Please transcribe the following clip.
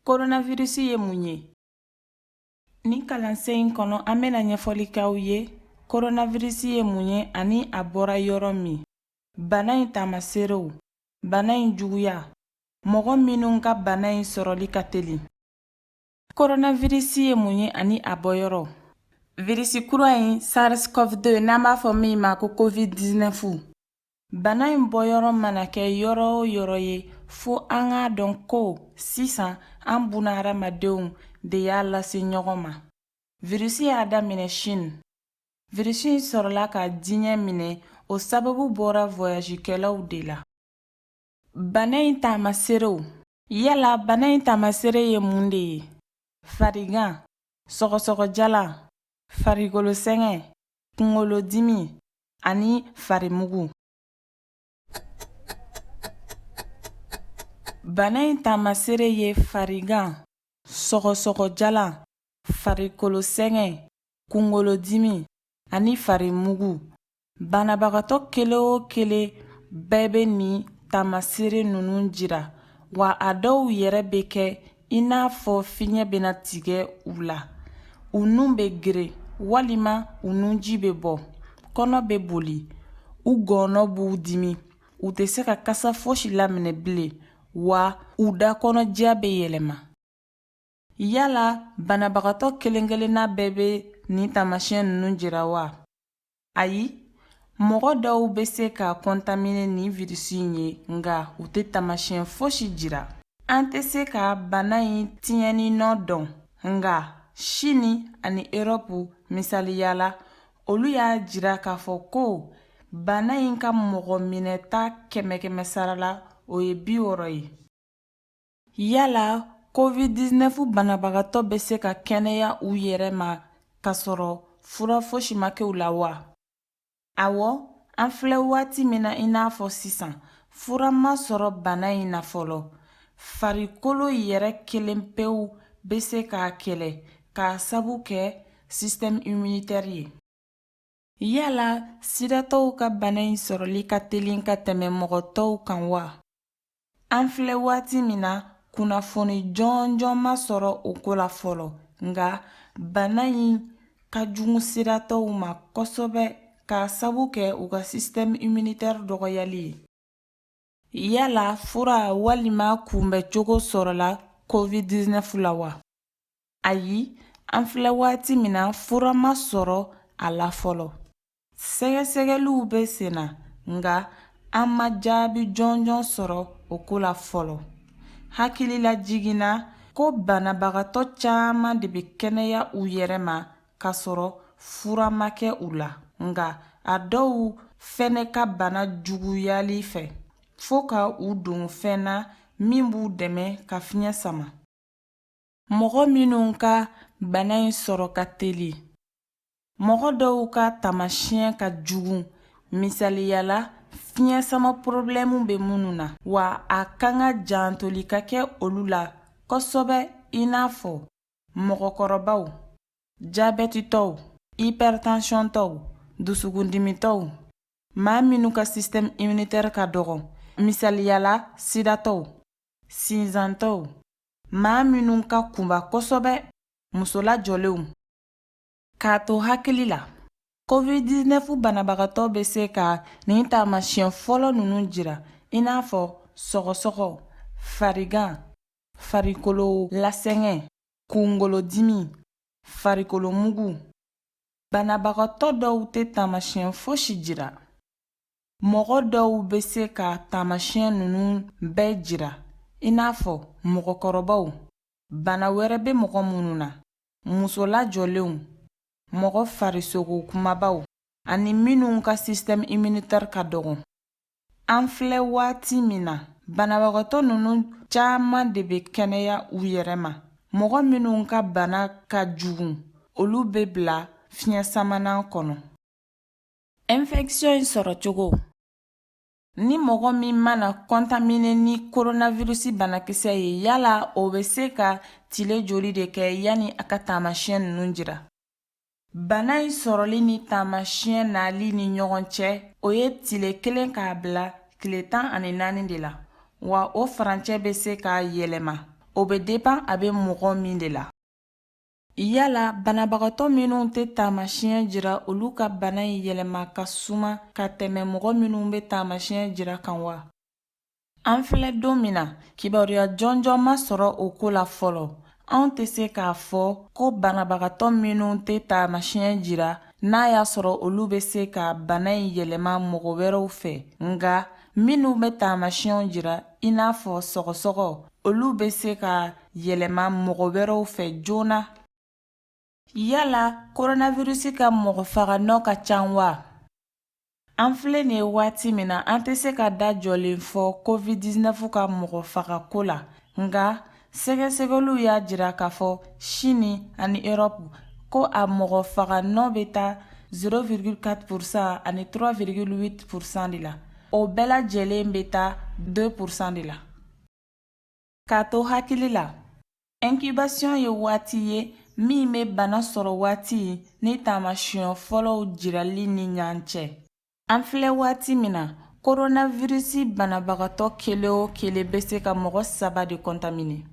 Coronavirus ye mun ye? Ni kalansen in kɔnɔ an bɛna ɲɛfɔli k'aw ye coronavirus ye mun ye ani a bɔra yɔrɔ min. Bana in taamaserew, bana in juguya, mɔgɔ minnu ka bana in sɔrɔli ka teli. Coronavirus ye mun ye ani a bɔyɔrɔ. Virisi kura in SARS-CoV-2 n'an b'a fɔ min ma ko COVID-19. Bana in bɔyɔrɔ mana kɛ yɔrɔ o yɔrɔ ye fo an k'a dɔn ko sisan an buna hadamadenw de y'a lase ɲɔgɔn ma. Virisi y'a daminɛ Chine. Virisi in sɔrɔla ka diɲɛ minɛ o sababu bɔra voyagekɛlaw de la. Bana in taamaserew. Yala bana in taamasere ye mun de ye? Farigan, sɔgɔsɔgɔjalan, farikolo-sɛngɛ, kunkolodimi ani farimugu. Bana in taamasere ye farigan, sɔgɔsɔgɔjalan, farikolo-sɛngɛ, kunkolodimi ani farimugu. Banabagatɔ kelen o kelen bɛɛ bɛ nin taamasere ninnu jira, wa a dɔw yɛrɛ bɛ kɛ i n'a fɔ fiɲɛ bɛna tigɛ u la. U nun bɛ geren walima u nunji bɛ bɔ, kɔnɔ bɛ boli, u gɔnɔ b'u dimi, u tɛ se ka kasa fosi laminɛ bilen, wa u da kɔnɔja bɛ yɛlɛma. Yala banabagatɔ kelen-kelenna bɛɛ bɛ nin taamasiyɛn ninnu jira wa? Ayi, mɔgɔ dɔw bɛ se ka kɔntamine nin virisi in ye nka u tɛ taamasiyɛn fosi jira. An tɛ se ka bana in tiɲɛni nɔ dɔn, nka Chine ani Europe misaliyala olu y'a jira k'a fɔ ko bana in ka mɔgɔ minɛta 100 sara la o ye 60 ye. Yala COVID-19 banabagatɔ bɛ se ka kɛnɛya u yɛrɛ ma k'a sɔrɔ fura fosi ma kɛ u la wa? Awɔ, an filɛ waati min na i n'a fɔ sisan, fura ma sɔrɔ bana in na fɔlɔ. Farikolo yɛrɛ kelen pewu bɛ se k'a kɛlɛ k'a sabu kɛ système immunitaire ye. Yala sidatɔw ka bana in sɔrɔli ka teli ka tɛmɛ mɔgɔ tɔw kan wa? An filɛ waati min na kunnafoni jɔnjɔn ma sɔrɔ o ko la fɔlɔ, nka bana in ka jugu sidatɔw ma kosɛbɛ k'a sabu kɛ u ka système immunitaire dɔgɔyali ye. Yala fura walima kunbɛcogo sɔrɔla COVID-19 la wa? Ayi, an filɛ waati min na fura ma sɔrɔ a la fɔlɔ. Sɛgɛsɛgɛliw bɛ sen na, nka an ma jaabi jɔnjɔn sɔrɔ o ko la fɔlɔ. Hakilila jiginna ko banabagatɔ caman de bɛ kɛnɛya u yɛrɛ ma k'a sɔrɔ fura ma kɛ u la, nka a dɔw fɛnɛ ka bana juguyali fɛ fo ka u don fɛn na min b'u dɛmɛ ka fiɲɛ sama. Mɔgɔ minnu ka bana in sɔrɔ ka teli. Mɔgɔ dɔw ka taamasiyɛn ka jugu, misaliyala fiɲɛ sama problème bɛ minnu na, wa a kan ka jantoli ka kɛ olu la kosɛbɛ i n'a fɔ mɔgɔkɔrɔbaw, jabɛtitɔw, hypertension tɔw, dusukundimitɔw, maa minnu ka système immunitaire ka dɔgɔ, misaliyala sidatɔw, sinzantɔw, maa minnu ka kunba kosɛbɛ, musolajɔlenw. K'a to hakili la, COVID-19 banabagatɔ bɛ se ka nin taamasiyɛn fɔlɔ ninnu jira i n'a fɔ sɔgɔsɔgɔ, farigan, farikolo lasɛngɛ, kunkolodimi, farikolomugu. Banabagatɔ dɔw tɛ taamasiyɛn fosi jira. Mɔgɔ dɔw bɛ se ka taamasiyɛn ninnu bɛɛ jira i n'a fɔ mɔgɔkɔrɔbaw, bana wɛrɛ bɛ mɔgɔ minnu na, musolajɔlenw, mɔgɔ farisogo kumabaw ani minnu ka système immunitaire ka dɔgɔ. An filɛ waati min na, banabagatɔ ninnu caman de bɛ kɛnɛya u yɛrɛ ma. Mɔgɔ minnu ka bana ka jugu, olu bɛ bila fiɲɛ samanan kɔnɔ. Infection in sɔrɔ cogo. Ni mɔgɔ min mana kɔntamine ni coronavirus banakisɛ ye, yala o bɛ se ka tile joli de kɛ yanni a ka taamasiyɛn ninnu jira? Bana in sɔrɔli ni taamasiyɛn nali ni ɲɔgɔn cɛ o ye tile 1 k'a bila tile 14 de la, wa o farancɛ bɛ se k'a yɛlɛma. O bɛ dépend a bɛ mɔgɔ min de la. Yala banabagatɔ minnu tɛ taamasiyɛn jira olu ka bana in yɛlɛma ka suma ka tɛmɛ mɔgɔ minnu bɛ taamasiyɛn jira kan wa? An filɛ don min na, kibaruya jɔnjɔn ma sɔrɔ o ko la fɔlɔ. Anw tɛ se k'a fɔ ko banabagatɔ minnu tɛ taamasiyɛn jira n'a y'a sɔrɔ olu bɛ se ka bana in yɛlɛma mɔgɔ wɛrɛw fɛ. Nga minnu bɛ taamasiyɛnw jira i n'a fɔ sɔgɔsɔgɔ, olu bɛ se ka yɛlɛma mɔgɔ wɛrɛw fɛ joona. Yala coronavirus ka mɔgɔ faganɔ ka can wa? An filɛ nin ye waati min na an tɛ se ka da jɔlen fɔ COVID-19 ka mɔgɔ fagako la. Nga sɛgɛsɛgɛliw y'a jira k'a fɔ Chine ani Europe ko a mɔgɔ faganɔ bɛ taa 0,4% ani 3,8% de la. O bɛɛ lajɛlen bɛ taa 2% de la. K'a to hakili la, incubation ye waati ye min bɛ bana sɔrɔ waati ni taamasiyɛn fɔlɔw jirali ni ɲɔgɔn cɛ. An filɛ waati min na, coronavirus banabagatɔ kelen o kelen bɛ se ka mɔgɔ 3 de contaminer.